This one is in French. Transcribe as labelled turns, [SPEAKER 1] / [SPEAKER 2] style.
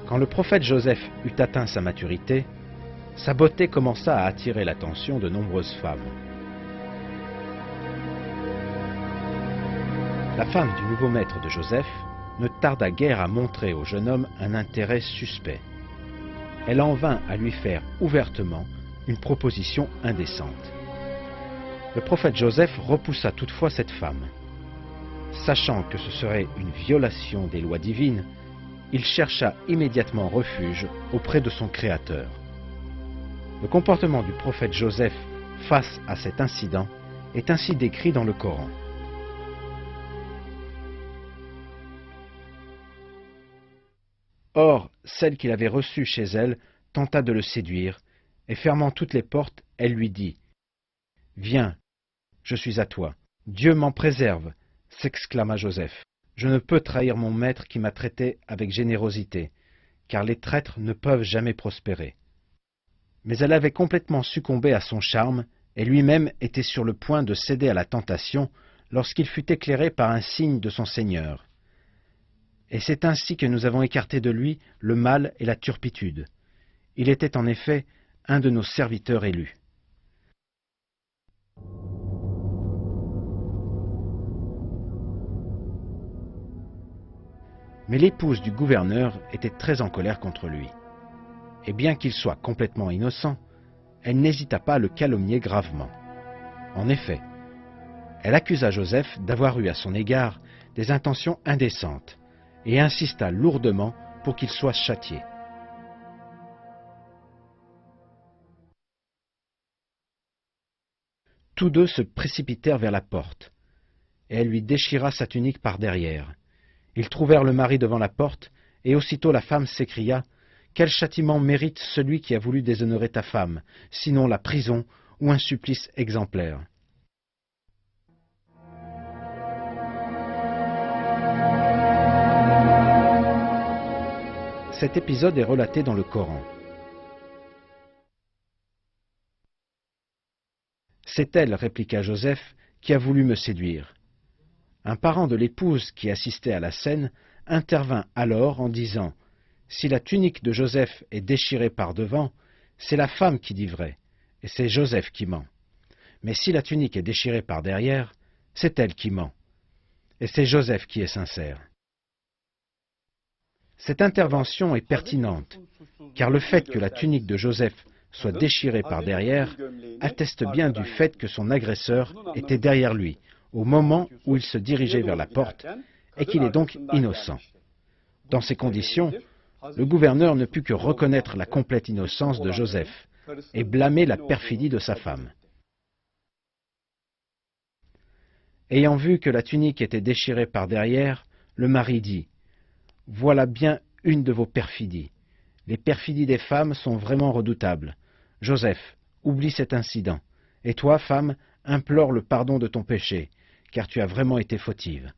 [SPEAKER 1] Quand le prophète Joseph eut atteint sa maturité, sa beauté commença à attirer l'attention de nombreuses femmes. La femme du nouveau maître de Joseph ne tarda guère à montrer au jeune homme un intérêt suspect. Elle en vint à lui faire ouvertement une proposition indécente. Le prophète Joseph repoussa toutefois cette femme. Sachant que ce serait une violation des lois divines, il chercha immédiatement refuge auprès de son Créateur. Le comportement du prophète Joseph face à cet incident est ainsi décrit dans le Coran. Or, celle qu'il avait reçue chez elle tenta de le séduire, et fermant toutes les portes, elle lui dit « Viens, je suis à toi. Dieu m'en préserve !» s'exclama Joseph. « Je ne peux trahir mon maître qui m'a traité avec générosité, car les traîtres ne peuvent jamais prospérer. » Mais elle avait complètement succombé à son charme, et lui-même était sur le point de céder à la tentation lorsqu'il fut éclairé par un signe de son Seigneur. Et c'est ainsi que nous avons écarté de lui le mal et la turpitude. Il était en effet un de nos serviteurs élus. Mais l'épouse du gouverneur était très en colère contre lui. Et bien qu'il soit complètement innocent, elle n'hésita pas à le calomnier gravement. En effet, elle accusa Joseph d'avoir eu à son égard des intentions indécentes et insista lourdement pour qu'il soit châtié. Tous deux se précipitèrent vers la porte, et elle lui déchira sa tunique par derrière. Ils trouvèrent le mari devant la porte, et aussitôt la femme s'écria « Quel châtiment mérite celui qui a voulu déshonorer ta femme, sinon la prison ou un supplice exemplaire ?» Cet épisode est relaté dans le Coran. « C'est elle, répliqua Joseph, qui a voulu me séduire. » Un parent de l'épouse qui assistait à la scène intervint alors en disant « Si la tunique de Joseph est déchirée par devant, c'est la femme qui dit vrai, et c'est Joseph qui ment. Mais si la tunique est déchirée par derrière, c'est elle qui ment, et c'est Joseph qui est sincère. » Cette intervention est pertinente, car le fait que la tunique de Joseph soit déchirée par derrière atteste bien du fait que son agresseur était derrière lui au moment où il se dirigeait vers la porte, et qu'il est donc innocent. Dans ces conditions, le gouverneur ne put que reconnaître la complète innocence de Joseph et blâmer la perfidie de sa femme. Ayant vu que la tunique était déchirée par derrière, le mari dit « Voilà bien une de vos perfidies. Les perfidies des femmes sont vraiment redoutables. Joseph, oublie cet incident. Et toi, femme, implore le pardon de ton péché, car tu as vraiment été fautive. »